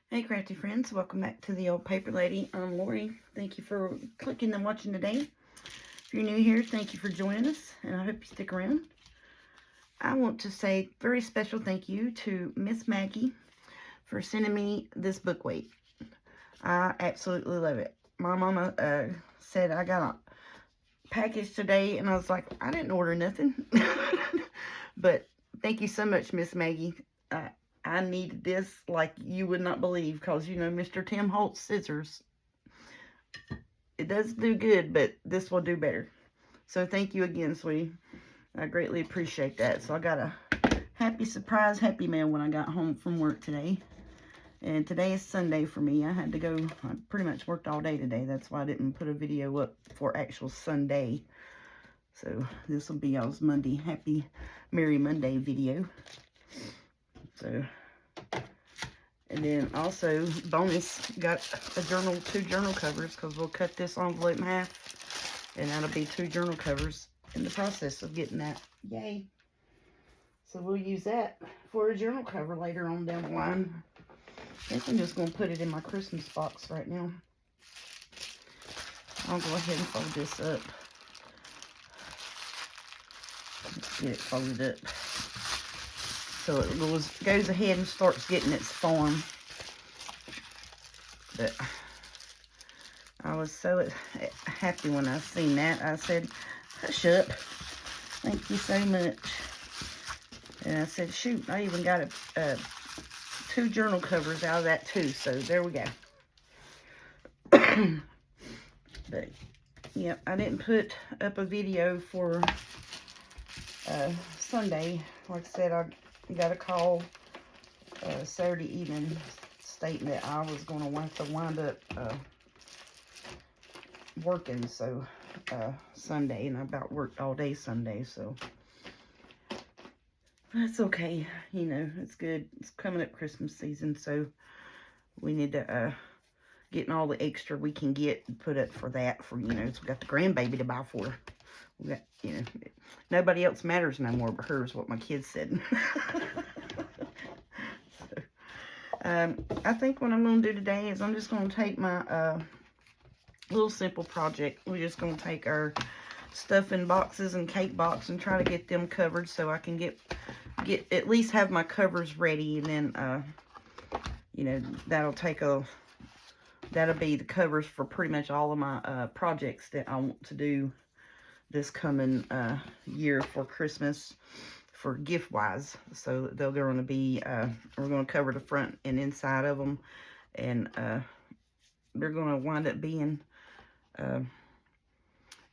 Hey crafty friends, welcome back to the Old Paper Lady. I'm Lori. Thank you for clicking and watching today. If you're new here, thank you for joining us, and I hope you stick around. I want to say very special thank you to Miss Maggie for sending me this book weight. I absolutely love it. My mama said I got a package today, and I was like, I didn't order nothing. But thank you so much, Miss Maggie. I needed this like you would not believe, because you know Mr. Tim Holtz scissors. It does do good, but this will do better. So thank you again, sweetie. I greatly appreciate that. So I got a happy surprise happy mail when I got home from work today. And today is Sunday for me. I had to go, I pretty much worked all day today. That's why I didn't put a video up for actual Sunday. So this will be y'all's Monday, happy Merry Monday video. So, and then also bonus, got a journal, 2 journal covers, because we'll cut this envelope in half, and that'll be 2 journal covers in the process of getting that. Yay! So we'll use that for a journal cover later on down the line. I think I'm just going to put it in my Christmas box right now. I'll go ahead and fold this up. Let's get it folded up, so it goes ahead and starts getting its form. But I was so happy when I seen that. I said, hush up. Thank you so much. And I said, shoot, I even got 2 journal covers out of that too. So there we go. But, yeah, I didn't put up a video for Sunday. Like I said, I got a call Saturday evening stating that I was going to have to wind up working Sunday, and I about worked all day Sunday, so that's okay. You know, it's good. It's coming up Christmas season, so we need to getting all the extra we can get and put up for that, for, you know, so we got the grandbaby to buy for. We got, you know, nobody else matters no more but her, is what my kids said. So, I think what I'm going to do today is I'm just going to take my little simple project. We're just going to take our stuffing boxes and cake box and try to get them covered, so I can get at least have my covers ready, and then you know, that'll be the covers for pretty much all of my projects that I want to do this coming year for Christmas, for gift wise. So they're going to be we're going to cover the front and inside of them, and they're going to wind up being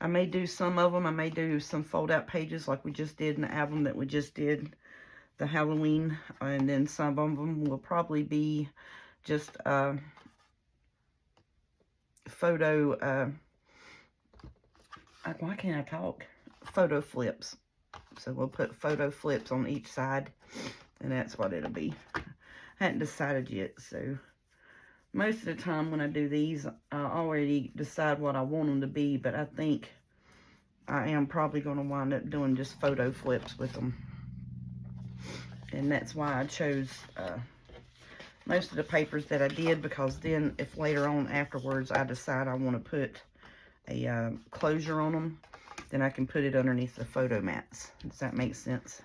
I may do some of them. I may do some fold out pages like we just did in the album that we just did, the Halloween, and then some of them will probably be just photo why can't I talk? Photo flips. So we'll put photo flips on each side, and that's what it'll be. I hadn't decided yet, so most of the time when I do these, I already decide what I want them to be, but I think I am probably going to wind up doing just photo flips with them. And that's why I chose most of the papers that I did, because then if later on afterwards I decide I want to put a closure on them, then I can put it underneath the photo mats. Does that make sense?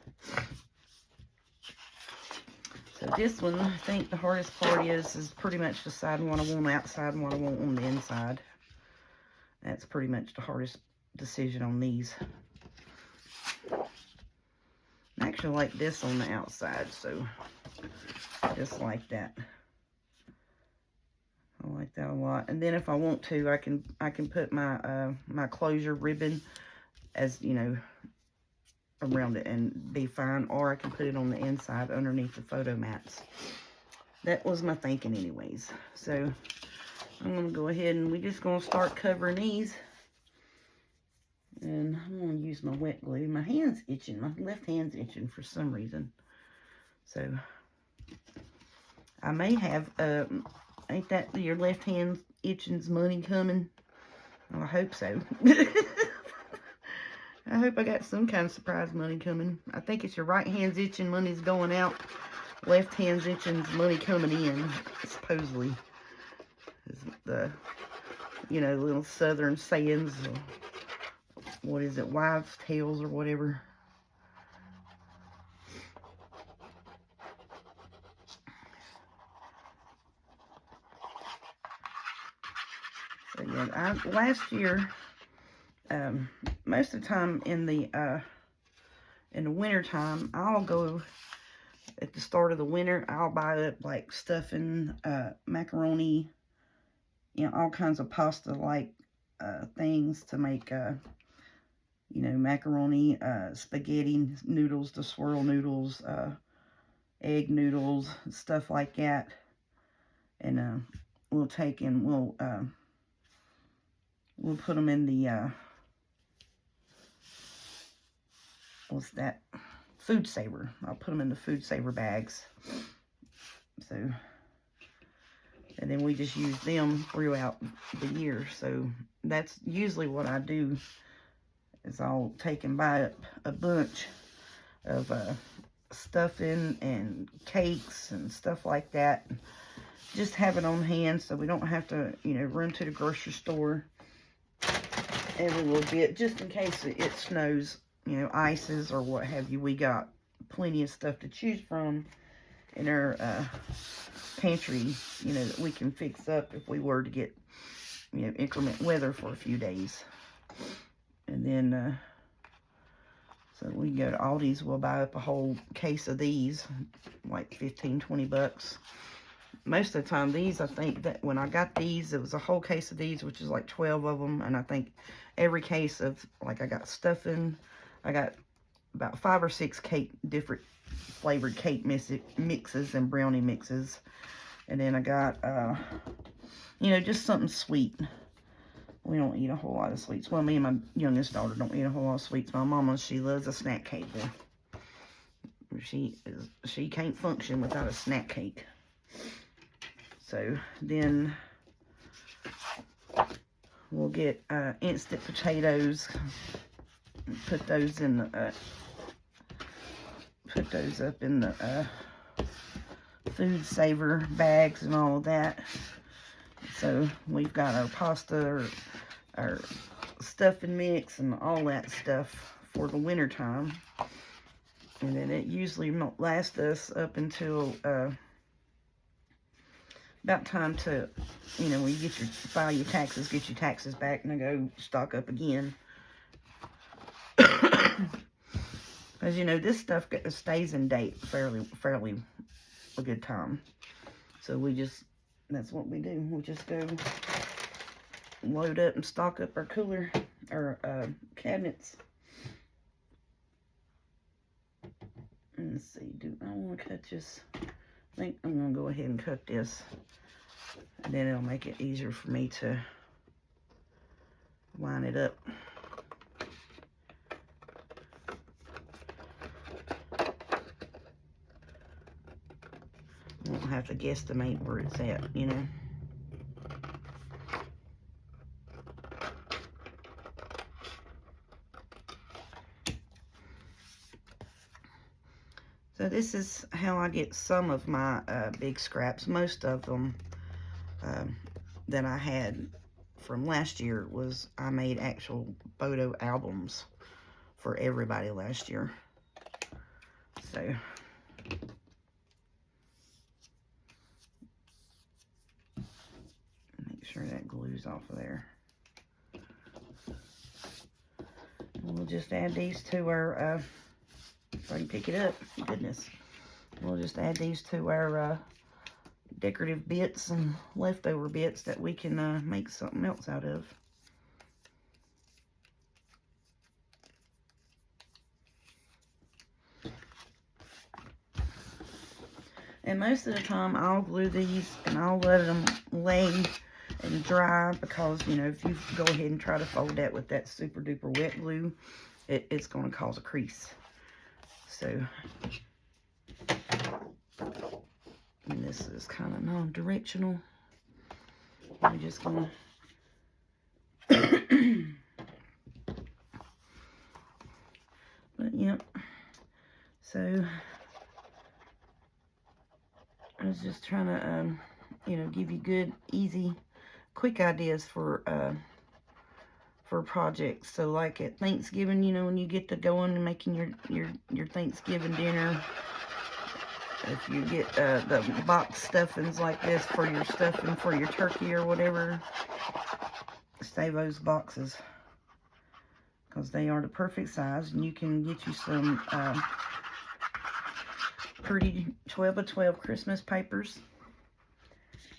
So this one, I think the hardest part is pretty much deciding what I want outside and what I want on the inside. That's pretty much the hardest decision on these. I actually like this on the outside, so just like that. I like that a lot. And then if I want to, I can put my my closure ribbon, as you know, around it and be fine, or I can put it on the inside underneath the photo mats. That was my thinking anyways. So I'm going to go ahead and we're just going to start covering these. And I'm going to use my wet glue. My hand's itching. My left hand's itching for some reason. So I may have, ain't that your left hand itching's money coming? Well, I hope so. I hope I got some kind of surprise money coming. I think it's your right hand's itching, money's going out. left hand's itching, money coming in, supposedly. Is the, you know, little southern sayings, or what is it, wives' tales or whatever. So yeah, last year, most of the time in the winter time, I'll go at the start of the winter, I'll buy up like stuffing, macaroni, you know, all kinds of pasta like things to make, you know, macaroni, spaghetti noodles, the swirl noodles, egg noodles, stuff like that. And we'll take and we'll put them in the what's that? Food Saver. I'll put them in the Food Saver bags. So, and then we just use them throughout the year. So that's usually what I do, is I'll take and buy up a bunch of stuffing and cakes and stuff like that. Just have it on hand so we don't have to, you know, run to the grocery store every little bit, just in case it snows, you know, ices or what have you. We got plenty of stuff to choose from in our pantry, you know, that we can fix up if we were to get, you know, inclement weather for a few days. And then, so we go to Aldi's, we'll buy up a whole case of these, like 15, 20 bucks. Most of the time, these, I think that when I got these, it was a whole case of these, which is like 12 of them. And I think every case of, like, I got stuffing, I got about 5 or 6 different flavored cake mixes and brownie mixes. And then I got, you know, just something sweet. We don't eat a whole lot of sweets. Well, me and my youngest daughter don't eat a whole lot of sweets. My mama, she loves a snack cake. She can't function without a snack cake. So then we'll get instant potatoes. Put those in the put those up in the Food Saver bags and all of that. So we've got our pasta, our stuffing mix, and all that stuff for the winter time. And then it usually lasts us up until about time to, you know, when you file your taxes, get your taxes back, and then go stock up again. As you know, this stuff stays in date fairly a good time. So that's what we do. We just go load up and stock up our cooler, our cabinets. And let's see, do I want to cut this? I think I'm going to go ahead and cut this. And then it'll make it easier for me to line it up. I won't have to guesstimate where it's at, you know. So this is how I get some of my big scraps. Most of them that I had from last year was I made actual photo albums for everybody last year. So make sure that glues off of there. And we'll just add these to our, if I can pick it up, goodness. We'll just add these to our decorative bits and leftover bits that we can make something else out of. And most of the time I'll glue these and I'll let them lay and dry, because, you know, if you go ahead and try to fold that with that super duper wet glue, it's going to cause a crease. So, and this is kind of non-directional. I'm just going to, but yep. So I was just trying to, you know, give you good, easy, quick ideas for projects. So like at Thanksgiving, you know, when you get to going and making your Thanksgiving dinner, if you get the box stuffings like this for your stuffing for your turkey or whatever, save those boxes because they are the perfect size, and you can get you some pretty 12 by 12 Christmas papers,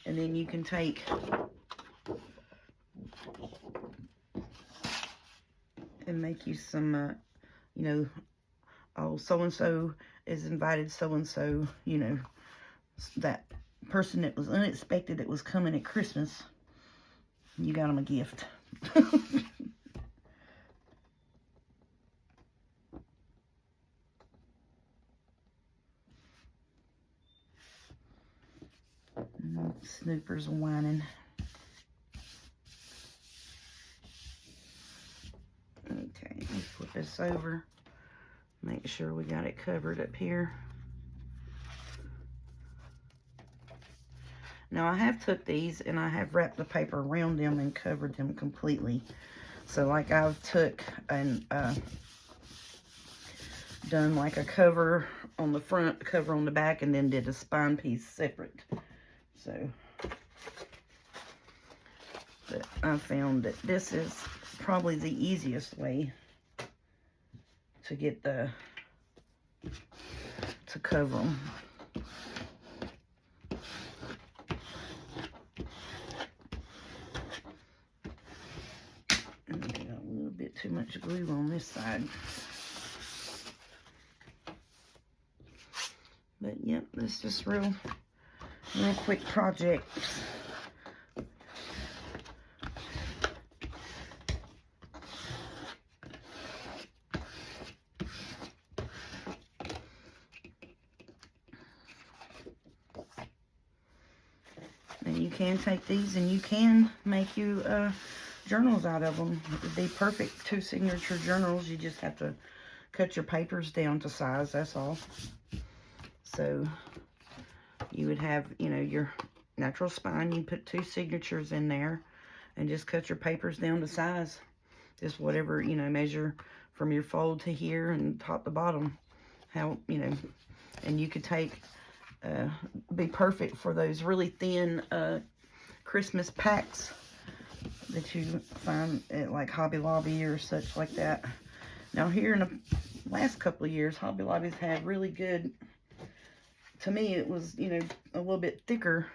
and then you can take and make you some you know, oh, so-and-so is invited so-and-so, you know, that person that was unexpected that was coming at Christmas, you got them a gift. Snooper's whining. Okay, let's flip this over. Make sure we got it covered up here. Now I have took these and I have wrapped the paper around them and covered them completely. So like I've took and done like a cover on the front, a cover on the back, and then did a spine piece separate. So, but I found that this is probably the easiest way to get to cover them. And I got a little bit too much glue on this side. But yep, this is just real quick project. And you can take these and you can make you journals out of them. It would be perfect 2 signature journals. You just have to cut your papers down to size, that's all. So you would have, you know, your natural spine. You put 2 signatures in there and just cut your papers down to size. Just whatever, you know, measure from your fold to here and top to bottom. How, you know, and you could take, be perfect for those really thin Christmas packs that you find at like Hobby Lobby or such like that. Now here in the last couple of years, Hobby Lobby's had really good, to me it was, you know, a little bit thicker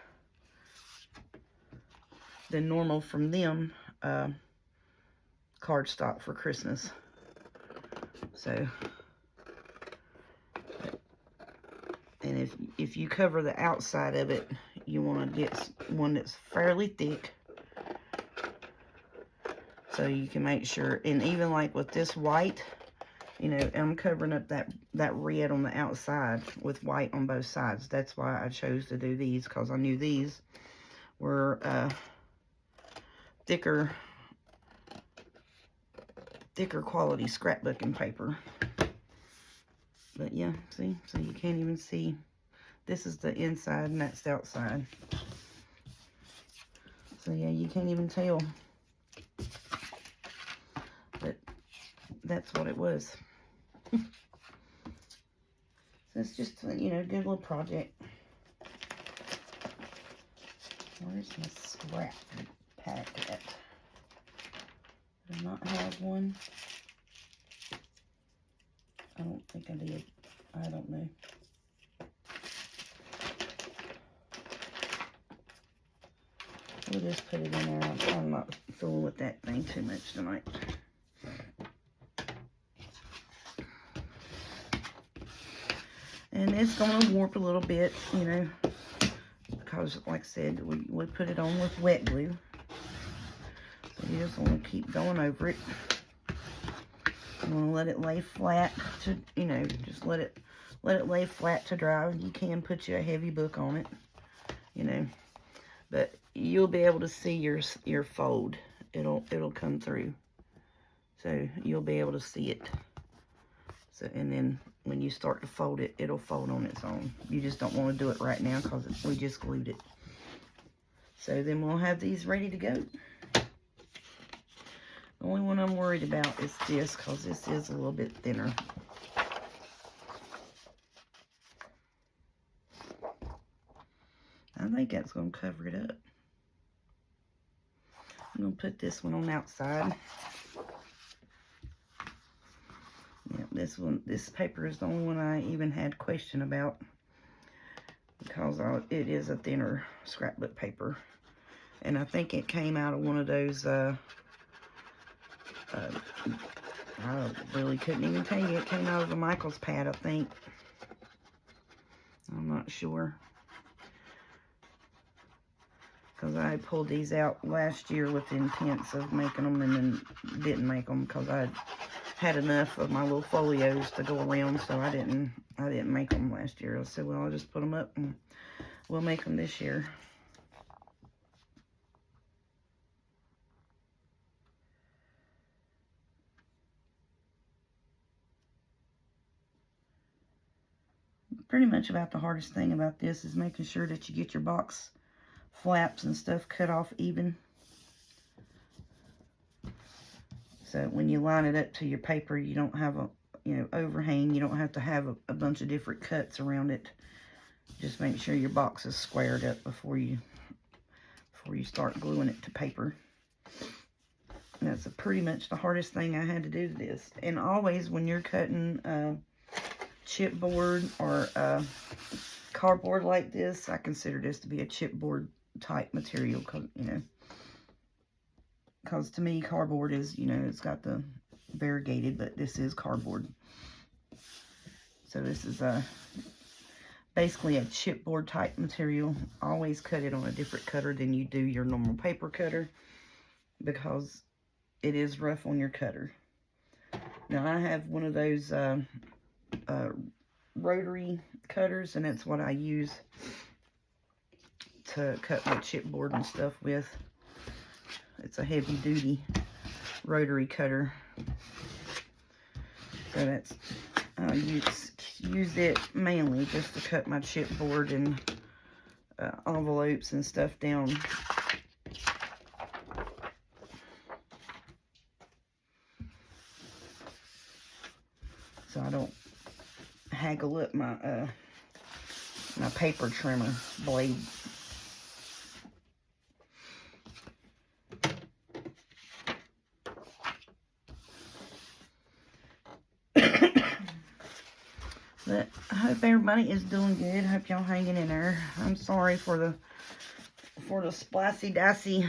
than normal from them cardstock for Christmas. So, and if you cover the outside of it, you want to get one that's fairly thick, so you can make sure. And even like with this white, you know, I'm covering up that red on the outside with white on both sides. That's why I chose to do these, because I knew these were thicker quality scrapbooking paper. But yeah, see, so you can't even see. This is the inside and that's the outside. So yeah, you can't even tell. But that's what it was. So it's just, you know, a good little project. Where's my scrap pack at? Did I not have one? I don't think I did. I don't know. We'll just put it in there. I'm not fooling with that thing too much tonight. And it's going to warp a little bit, you know, because like I said, we put it on with wet glue. So you just want to keep going over it. You want to let it lay flat to, you know, just let it lay flat to dry. You can put you a heavy book on it, you know, but you'll be able to see your fold. It'll come through, so you'll be able to see it. So, and then when you start to fold it, it'll fold on its own. You just don't want to do it right now because we just glued it. So then we'll have these ready to go. The only one I'm worried about is this, because this is a little bit thinner. I think that's going to cover it up. I'm going to put this one on the outside. Yeah, this paper is the only one I even had question about, because it is a thinner scrapbook paper. And I think it came out of one of those, I really couldn't even tell you. It came out of a Michaels pad, I think. I'm not sure. Because I pulled these out last year with the intents of making them, and then didn't make them because I had enough of my little folios to go around, so I didn't make them last year. I said, well, I'll just put them up and we'll make them this year. Pretty much about the hardest thing about this is making sure that you get your box flaps and stuff cut off even. So when you line it up to your paper, you don't have a, overhang. You don't have to have a bunch of different cuts around it. Just make sure your box is squared up before you start gluing it to paper. And that's pretty much the hardest thing I had to do to this. And always when you're cutting chipboard or cardboard like this, I consider this to be a chipboard type material, because to me cardboard is, it's got the variegated, but this is cardboard. So this is basically a chipboard type material. Always cut it on a different cutter than you do your normal paper cutter, because it is rough on your cutter. Now I have one of those rotary cutters, and that's what I use to cut my chipboard and stuff with. It's a heavy duty rotary cutter. So that's, I use it mainly just to cut my chipboard and envelopes and stuff down. So I don't haggle up my my paper trimmer blade. But I hope everybody is doing good. Hope y'all hanging in there. I'm sorry for the splicey dicey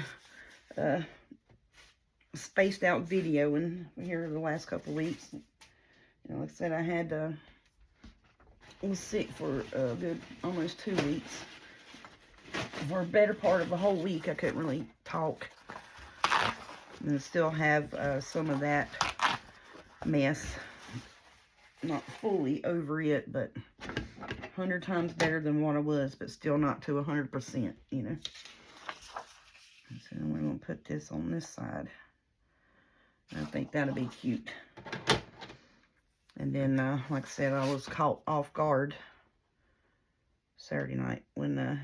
spaced out video in here the last couple of weeks. Like I said, I was sick for a good almost 2 weeks. For a better part of a whole week, I couldn't really talk. And I still have some of that mess. Not fully over it, but 100 times better than what I was, but still not to 100%, So we're going to put this on this side. I think that'll be cute. And then, like I said, I was caught off guard Saturday night when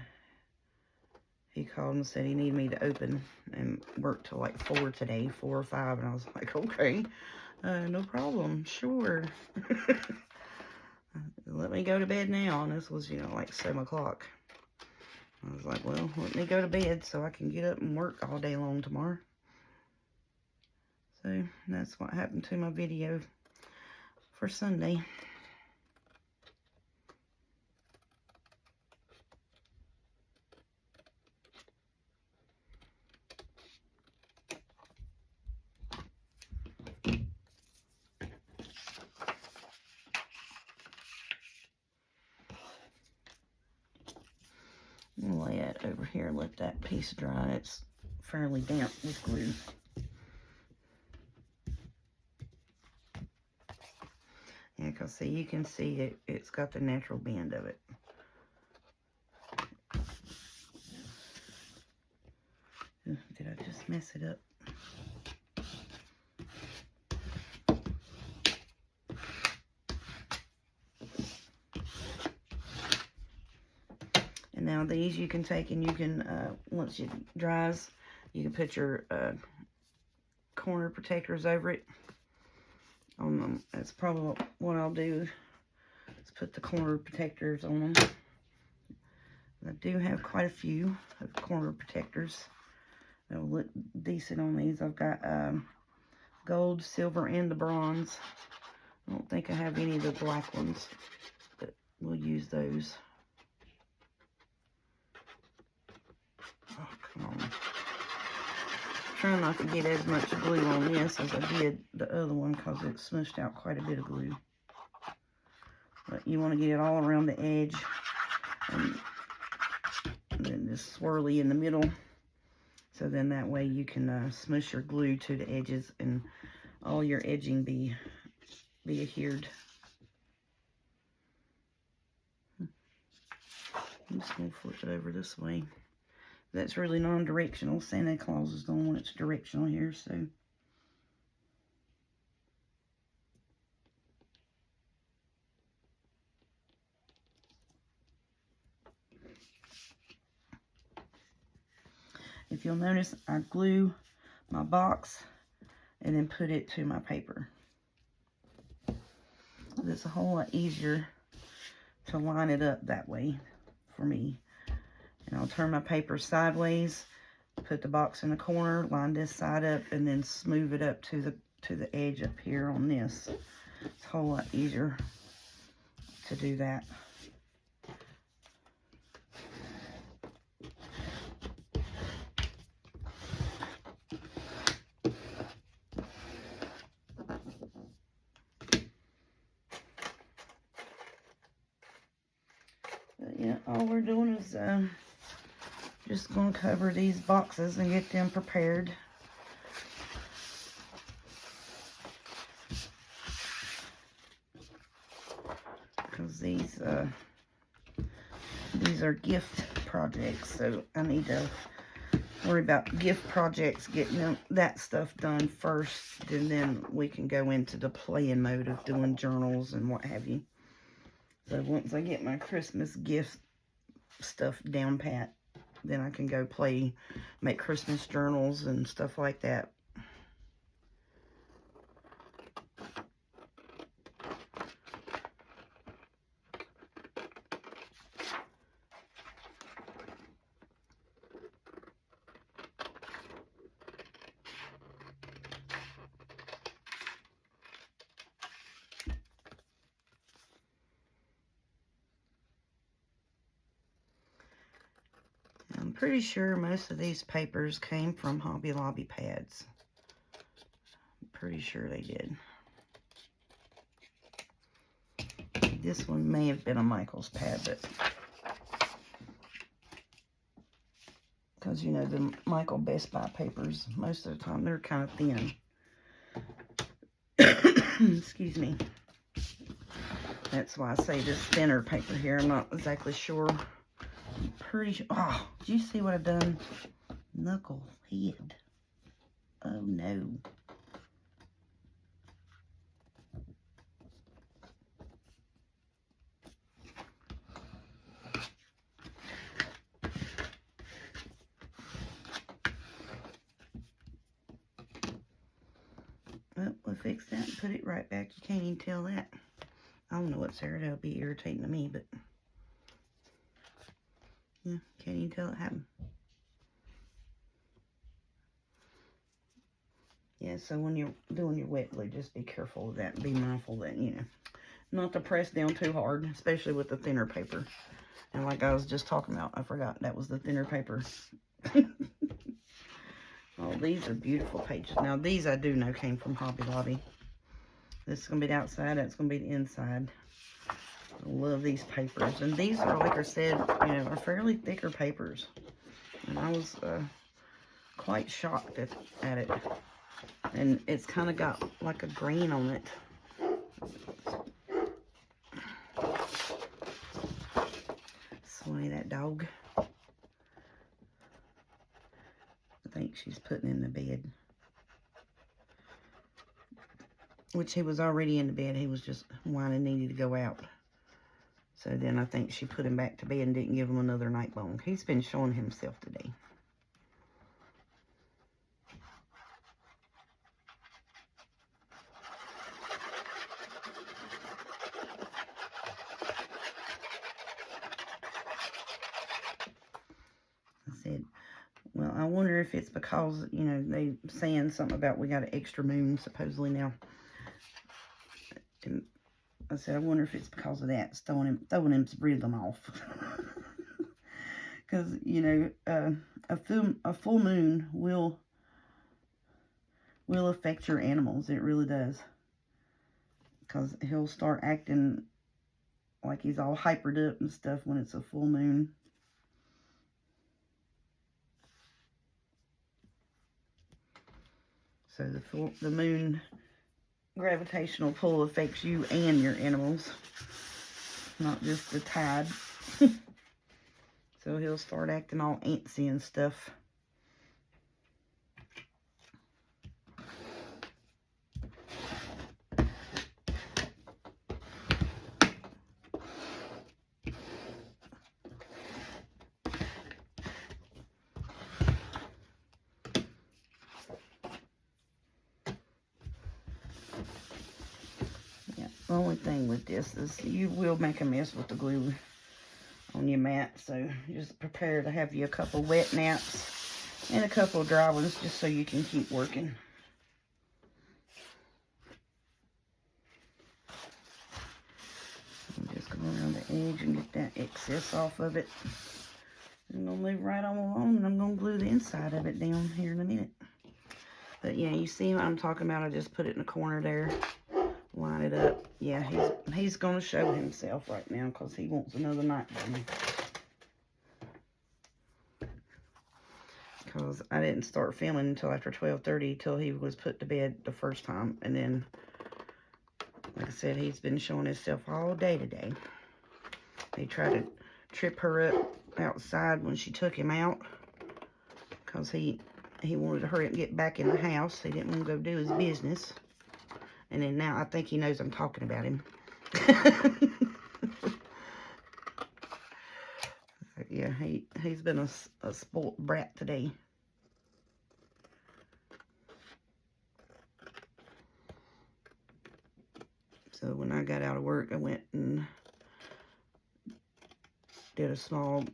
he called and said he needed me to open and work till like 4 today, 4 or 5. And I was like, okay, no problem, sure. Let me go to bed now. And this was, like 7 o'clock. I was like, well, let me go to bed so I can get up and work all day long tomorrow. So that's what happened to my video for Sunday. I'm gonna lay it over here and let that piece dry. It's fairly damp with glue. Yeah, because see, you can see it's got the natural bend of it. Did I just mess it up? Now these you can take and you can, once it dries, you can put your corner protectors over it. That's probably what I'll do, is put the corner protectors on them. I do have quite a few of corner protectors. They'll look decent on these. I've got gold, silver, and the bronze. I don't think I have any of the black ones, but we'll use those. Oh, come on. I'm trying not to get as much glue on this as I did the other one because it smushed out quite a bit of glue. But you want to get it all around the edge and then just swirly in the middle. So then that way you can smush your glue to the edges and all your edging be adhered. I'm just going to flip it over this way. That's really non-directional. Santa Claus is the only one that's directional here, so. If you'll notice, I glue my box and then put it to my paper. It's a whole lot easier to line it up that way for me. And I'll turn my paper sideways, put the box in the corner, line this side up, and then smooth it up to the edge up here on this. It's a whole lot easier to do that. But yeah, all we're doing is just going to cover these boxes and get them prepared. Because these are gift projects, so I need to worry about gift projects, getting that stuff done first, and then we can go into the playing mode of doing journals and what have you. So once I get my Christmas gift stuff down pat, then I can go make Christmas journals and stuff like that. I'm pretty sure most of these papers came from Hobby Lobby pads. I'm pretty sure they did. This one may have been a Michaels pad, but because, you know, the Michael Best Buy papers, most of the time, they're kind of thin. Excuse me. That's why I say this thinner paper here. I'm not exactly sure. I'm pretty sure. Oh, did you see what I've done? Knucklehead. Oh, no. Well, we'll fix that and put it right back. You can't even tell that. I don't know what's there. That'll be irritating to me, but yeah, can't even tell it happened. Yeah, so when you're doing your wet glue, just be careful of that. Be mindful that, you know, not to press down too hard, especially with the thinner paper. And like I was just talking about, I forgot that was the thinner paper. Oh, these are beautiful pages. Now, these I do know came from Hobby Lobby. This is going to be the outside. That's going to be the inside. I love these papers. And these are, like I said, you know, are fairly thicker papers. And I was quite shocked at it. And it's kind of got like a grain on it. Swanee, that dog. I think she's putting in the bed. Which he was already in the bed. He was just whining, needed to go out. So then I think she put him back to bed and didn't give him another night bone. He's been showing himself today. I said, well, I wonder if it's because, you know, they saying something about we got an extra moon supposedly now. And I said, I wonder if it's because of that, throwing his rhythm off. Because, you know, a full moon will affect your animals. It really does. Because he'll start acting like he's all hypered up and stuff when it's a full moon. So the moon gravitational pull affects you and your animals, not just the tide. So he'll start acting all antsy and stuff. The only thing with this is you will make a mess with the glue on your mat, so just prepare to have you a couple wet naps and a couple of dry ones just so you can keep working. I'm just going around the edge and get that excess off of it. I'm going to move right on along, and I'm going to glue the inside of it down here in a minute. But yeah, you see what I'm talking about? I just put it in the corner there. Line it up. Yeah, he's going to show himself right now because he wants another night bone. Because I didn't start filming until after 12:30 till he was put to bed the first time. And then, like I said, he's been showing himself all day today. He tried to trip her up outside when she took him out because he wanted to hurry up and get back in the house. He didn't want to go do his business. And then now I think he knows I'm talking about him. Yeah, he's been a spoiled brat today. So when I got out of work, I went and did a small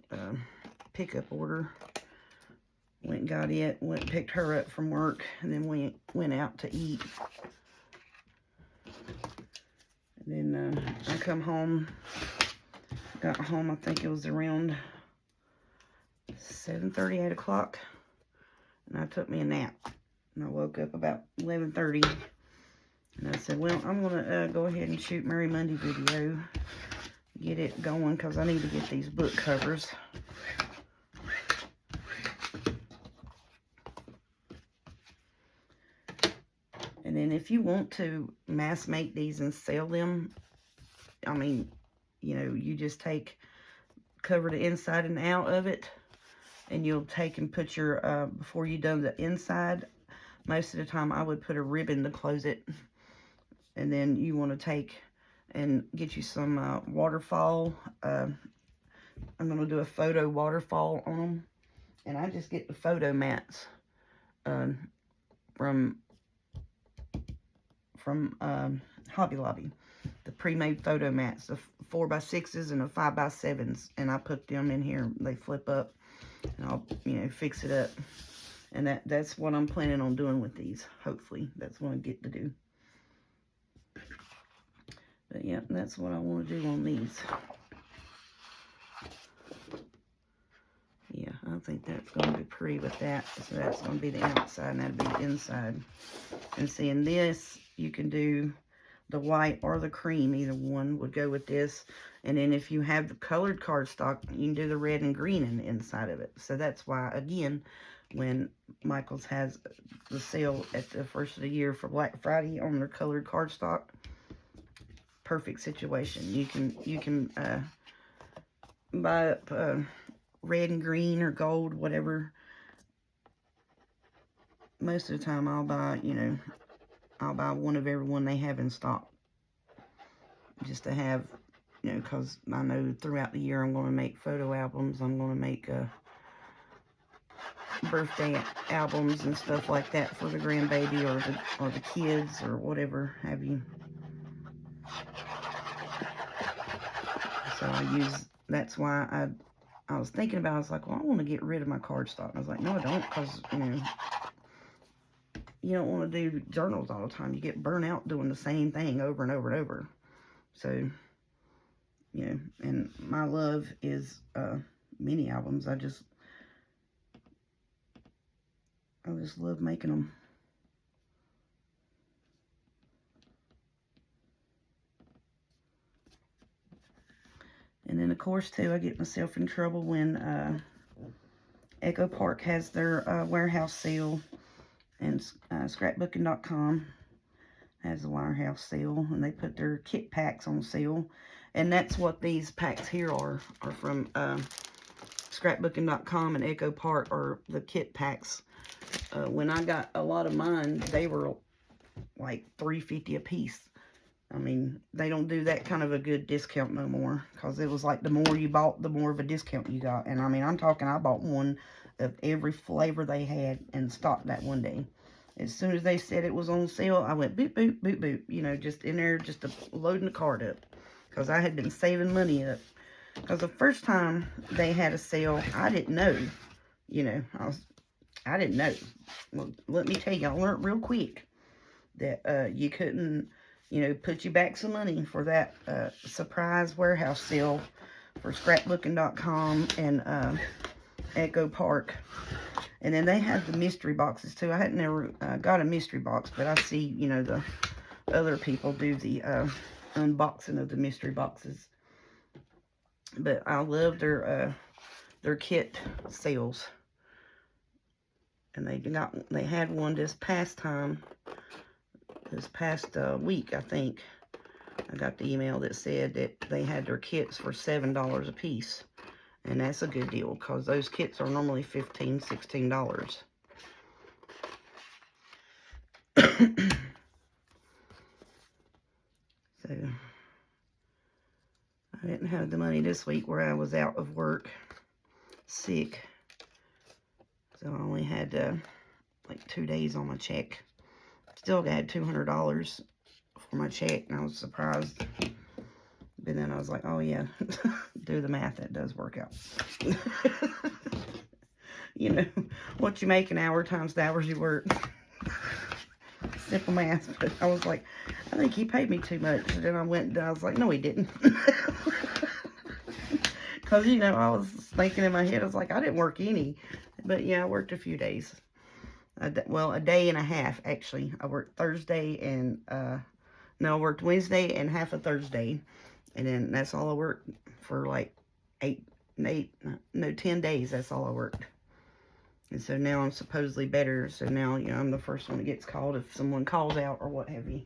pickup order. Went and got it, went and picked her up from work, and then went out to eat. And then I come home, got home, I think it was around 7:30, 8 o'clock, and I took me a nap. And I woke up about 11:30, and I said, well, I'm going to go ahead and shoot Merry Monday video, get it going, because I need to get these book covers. And then if you want to mass make these and sell them, I mean, you know, you just cover the inside and out of it, and you'll take and put your, before you done the inside, most of the time I would put a ribbon to close it. And then you want to take and get you some waterfall. I'm going to do a photo waterfall on them. And I just get the photo mats from Hobby Lobby. The pre-made photo mats, the 4x6s and the 5x7s. And I put them in here. They flip up. And I'll, you know, fix it up. And that's what I'm planning on doing with these. Hopefully. That's what I get to do. But yeah, that's what I want to do on these. Yeah, I think that's going to be pretty with that. So that's going to be the outside and that'll be the inside. And seeing this, you can do the white or the cream. Either one would go with this. And then if you have the colored cardstock, you can do the red and green in the inside of it. So that's why, again, when Michaels has the sale at the first of the year for Black Friday on their colored cardstock, perfect situation. You can buy up red and green or gold, whatever. Most of the time I'll buy, you know, I'll buy one of every one they have in stock, just to have you know, because I know throughout the year I'm going to make photo albums. I'm going to make birthday albums and stuff like that for the grandbaby or the kids or whatever have you. So that's why I was thinking about it. I was like, well, I want to get rid of my cardstock. I was like, no, I don't, because, you know, you don't want to do journals all the time. You get burnt out doing the same thing over and over and over. So, you know, and my love is mini albums. I just love making them. And then, of course, too, I get myself in trouble when Echo Park has their warehouse sale, and scrapbooking.com has a warehouse sale, and they put their kit packs on sale. And that's what these packs here are from scrapbooking.com and Echo Park, are the kit packs. When I got a lot of mine, they were like $3.50 a piece. I mean, they don't do that kind of a good discount no more, because it was like the more you bought, the more of a discount you got. And I mean, I'm talking, I bought one of every flavor they had in stock that one day. As soon as they said it was on sale, I went boop, boop, boop, boop, you know, just in there, just loading the cart up, because I had been saving money up. Because the first time they had a sale, I didn't know, you know, I didn't know. Well, let me tell you, I learned real quick that you couldn't, you know, put you back some money for that surprise warehouse sale for scrapbooking.com and Echo Park. And then they have the mystery boxes too. I hadn't never got a mystery box, but I see, you know, the other people do the unboxing of the mystery boxes. But I love their kit sales. And they had one this past week, I think. I got the email that said that they had their kits for $7 a piece. And that's a good deal, because those kits are normally $15, $16. So, I didn't have the money this week where I was out of work, sick. So I only had like 2 days on my check. Still got $200 for my check, and I was surprised. But then I was like, oh yeah, do the math, that does work out. You know, what you make an hour times the hours you work. Simple math. But I was like, I think he paid me too much. And then I was like, no, he didn't. Because, you know, I was thinking in my head, I was like, I didn't work any. But yeah, I worked a few days. Well, a day and a half, actually. I worked Thursday and, I worked Wednesday and half of Thursday. And then that's all I worked for like 10 days. That's all I worked. And so now I'm supposedly better. So now, you know, I'm the first one that gets called if someone calls out or what have you.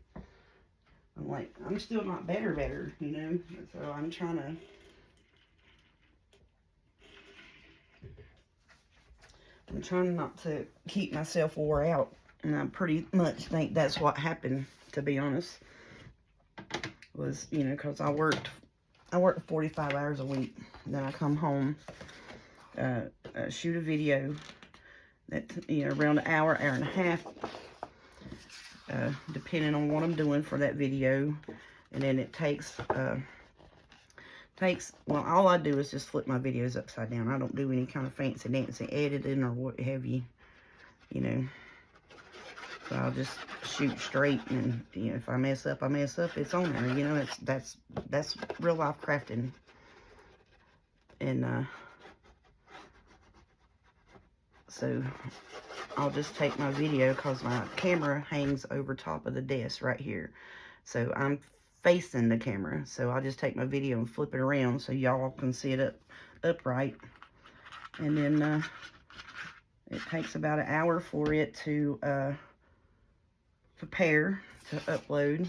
I'm like, I'm still not better, you know. So I'm trying not to keep myself wore out. And I pretty much think that's what happened, to be honest. Was, you know, because I worked 45 hours a week. Then I come home, shoot a video that, you know, around an hour and a half, depending on what I'm doing for that video. And then it takes, well, all I do is just flip my videos upside down. I don't do any kind of fancy dancy editing or what have you, you know. So I'll just shoot straight, and, you know, if I mess up, I mess up. It's on there, you know. That's real life crafting. And so I'll just take my video, because my camera hangs over top of the desk right here. So I'm facing the camera. So I'll just take my video and flip it around so y'all can see it upright. And then it takes about an hour for it to prepare to upload.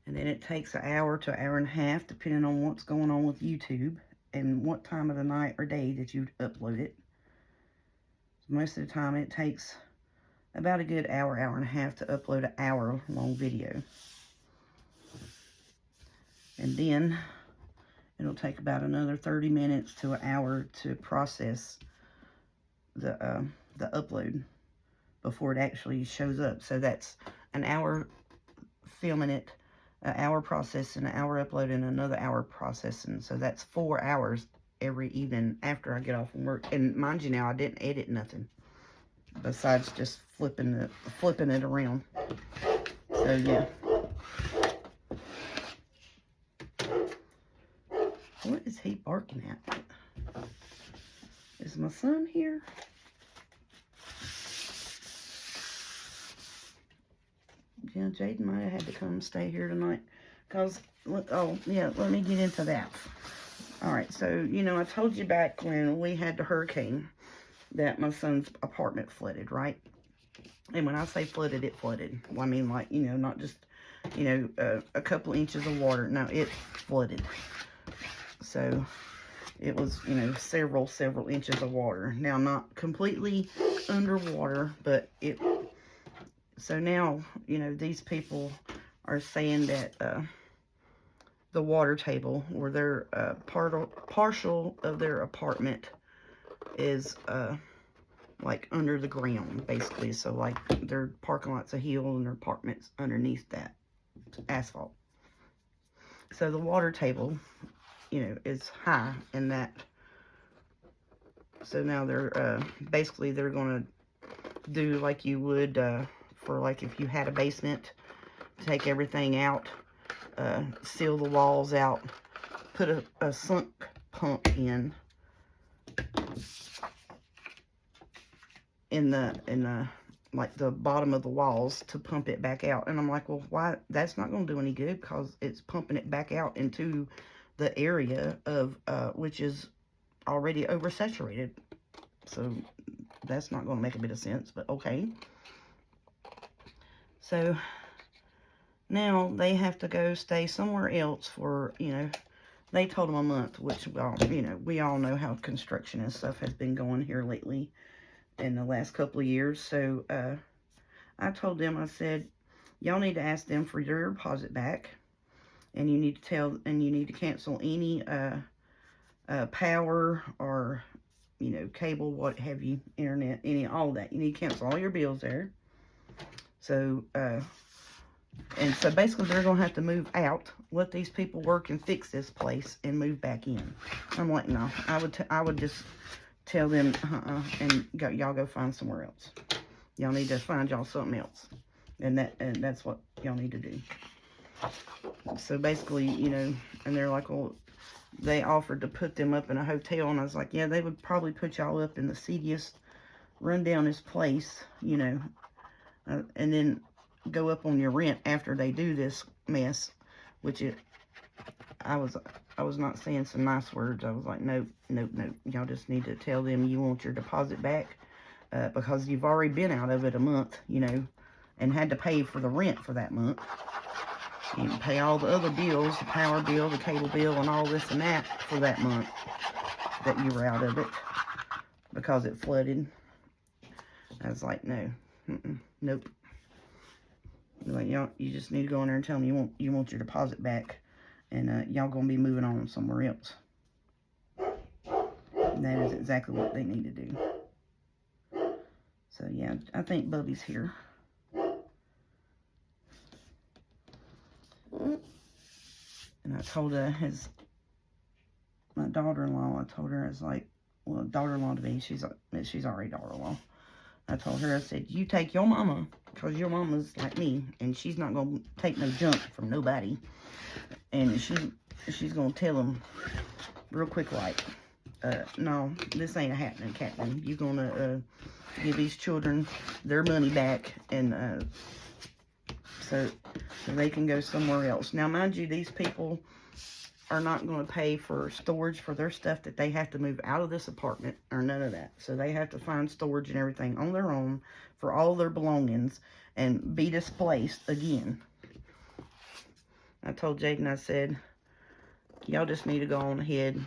And then it takes an hour to an hour and a half, depending on what's going on with YouTube and what time of the night or day that you upload it. Most of the time it takes about a good hour and a half to upload an hour-long video. And then it'll take about another 30 minutes to an hour to process the upload before it actually shows up. So that's an hour filming it, an hour processing, an hour uploading, another hour processing. So that's 4 hours every evening after I get off from work. And mind you now, I didn't edit nothing besides just flipping it around. So yeah. What is he barking at? Is my son here? Yeah, Jaden might have had to come stay here tonight. Because, oh, yeah, let me get into that. Alright, so, you know, I told you back when we had the hurricane that my son's apartment flooded, right? And when I say flooded, it flooded. Well, I mean, like, you know, not just, you know, a couple inches of water. No, it flooded. So, it was, you know, several inches of water. Now, not completely underwater, but it... So now, you know, these people are saying that the water table, or their partial of their apartment is like under the ground, basically. So like their parking lot's a hill and their apartment's underneath that asphalt. So the water table, you know, is high in that. So now they're basically they're going to do like you would for like if you had a basement, take everything out, seal the walls out, put a sunk pump in the like the bottom of the walls to pump it back out. And I'm like, well, why? That's not going to do any good, because it's pumping it back out into the area of which is already oversaturated. So that's not going to make a bit of sense, but okay. So now they have to go stay somewhere else for, you know, they told them a month, which, well, you know, we all know how construction and stuff has been going here lately in the last couple of years. So I told them, I said, y'all need to ask them for your deposit back, and you need to cancel any power or, you know, cable, what have you, internet, all that. You need to cancel all your bills there. So and so basically they're going to have to move out, let these people work and fix this place, and move back in. I'm like, no, I would just tell them, and y'all go find somewhere else. Y'all need to find y'all something else. And that's what y'all need to do. So basically, you know, and they're like, well, they offered to put them up in a hotel, and I was like, yeah, they would probably put y'all up in the seediest, rundownest place, you know, and then go up on your rent after they do this mess, which I was not saying some nice words. I was like, nope. Y'all just need to tell them you want your deposit back, because you've already been out of it a month, you know, and had to pay for the rent for that month. You can pay all the other bills, the power bill, the cable bill, and all this and that for that month that you were out of it because it flooded. I was like, no, nope. Like, y'all, you just need to go in there and tell them you want your deposit back, and y'all gonna be moving on somewhere else. And that is exactly what they need to do. So yeah, I think Bubby's here. And I told my daughter-in-law, I told her, I was like, well, daughter-in-law to me, she's already daughter-in-law. I told her, I said, you take your mama, because your mama's like me, and she's not going to take no junk from nobody. And she's going to tell them real quick, like, no, this ain't happening, Captain. You're going to give these children their money back, and so they can go somewhere else. Now, mind you, these people are not going to pay for storage for their stuff that they have to move out of this apartment, or none of that. So they have to find storage and everything on their own for all their belongings and be displaced again. I told Jaden, I said, y'all just need to go on ahead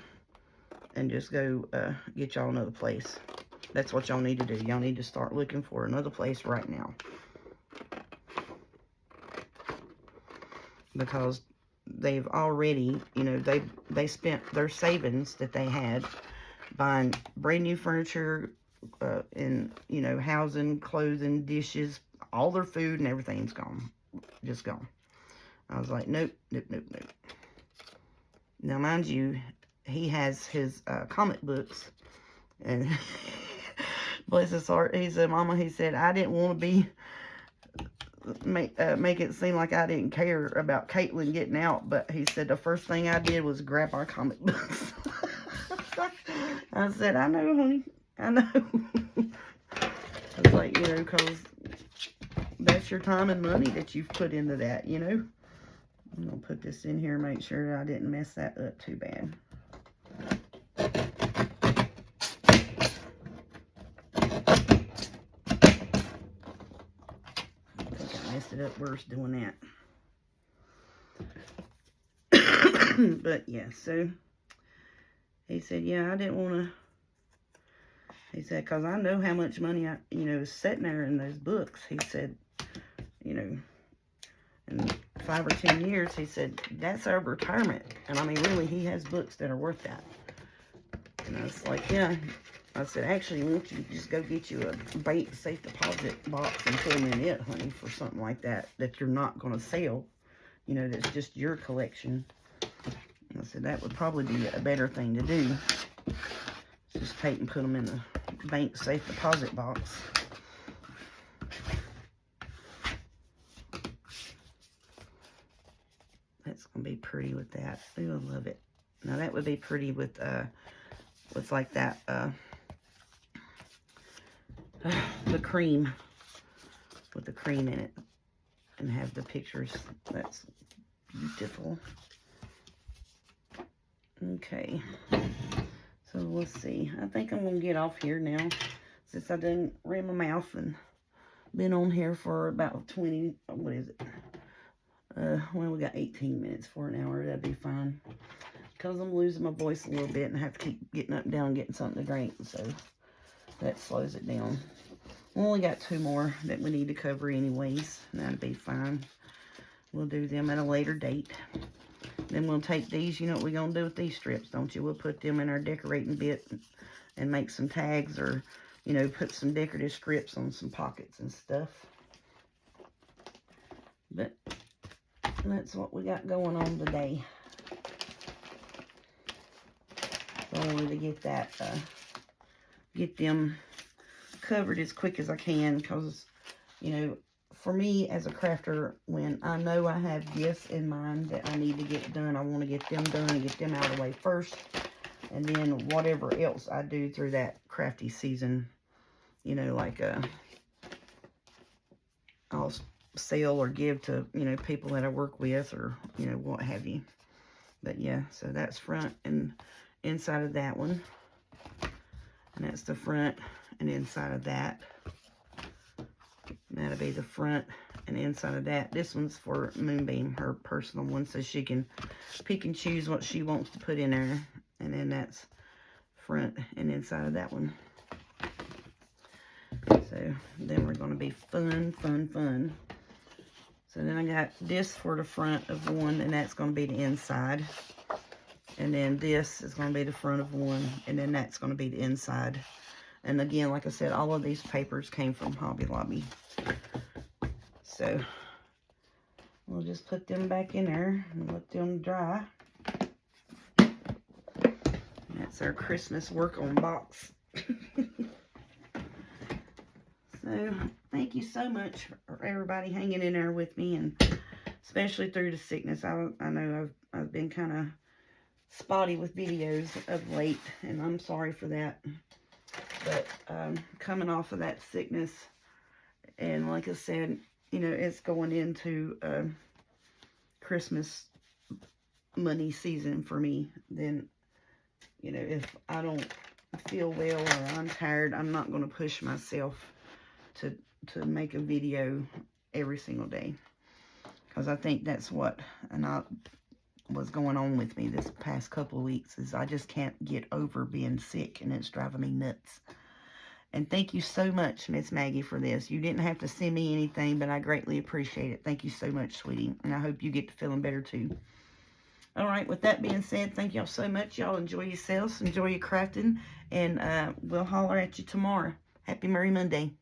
and just go get y'all another place. That's what y'all need to do. Y'all need to start looking for another place right now. Because they've already, you know, they spent their savings that they had buying brand new furniture, and, you know, housing, clothing, dishes, all their food and everything's gone. Just gone. I was like, nope, nope, nope, nope. Now, mind you, he has his comic books, and bless his heart, he said, Mama, he said, I didn't want to be, make it seem like I didn't care about Caitlin getting out, but he said the first thing I did was grab our comic books. I said, I know, honey, I know. I was like, you know, because that's your time and money that you've put into that, you know. I'm going to put this in here and make sure I didn't mess that up too bad. I think I messed it up worse doing that. But yeah, so he said, yeah, I didn't want to. He said, because I know how much money I, you know, is sitting there in those books. He said, you know, in 5 or 10 years, he said, that's our retirement. And I mean, really, he has books that are worth that. And I was like, yeah. I said, actually, why don't you just go get you a bank safe deposit box and put them in it, honey, for something like that you're not going to sell. You know, that's just your collection. And I said, that would probably be a better thing to do. Just take and put them in the bank safe deposit box. That's going to be pretty with that. Ooh, I love it. Now, that would be pretty with like that, the cream, with the cream in it, and have the pictures. That's beautiful. Okay, so let's see. I think I'm going to get off here now, since I done ran my mouth and been on here for about 20, what is it? Well, we got 18 minutes for an hour. That'd be fine. Because I'm losing my voice a little bit and I have to keep getting up and down and getting something to drink. So that slows it down. We only got 2 more that we need to cover anyways. That'll be fine. We'll do them at a later date. Then we'll take these. You know what we're going to do with these strips, don't you? We'll put them in our decorating bit and make some tags, or, you know, put some decorative strips on some pockets and stuff. But that's what we got going on today. So I wanted to get that, get them covered as quick as I can, because, you know, for me as a crafter, when I know I have gifts in mind that I need to get done, I want to get them done and get them out of the way first. And then whatever else I do through that crafty season, you know, like, I'll sell or give to, you know, people that I work with, or, you know, what have you. But yeah, so that's front and inside of that one. And that's the front and inside of that. That'll be the front and inside of that. This one's for Moonbeam, her personal one, so she can pick and choose what she wants to put in there. And then that's front and inside of that one. So then we're going to be fun, fun, fun. So then I got this for the front of one, and that's going to be the inside. And then this is going to be the front of one, and then that's going to be the inside. And again, like I said, all of these papers came from Hobby Lobby. So we'll just put them back in there and let them dry. That's our Christmas work on box. So thank you so much for everybody hanging in there with me, and especially through the sickness. I know I've been kind of spotty with videos of late, and I'm sorry for that. But coming off of that sickness, and like I said, you know, it's going into Christmas money season for me. Then, you know, if I don't feel well or I'm tired, I'm not going to push myself to make a video every single day, because I think that's what was going on with me this past couple of weeks, is I just can't get over being sick, and it's driving me nuts. And thank you so much, Miss Maggie, for this. You didn't have to send me anything, but I greatly appreciate it. Thank you so much, sweetie. And I hope you get to feeling better too. All right, with that being said, thank y'all so much. Y'all enjoy yourselves, enjoy your crafting, and we'll holler at you tomorrow. Happy Merry Monday.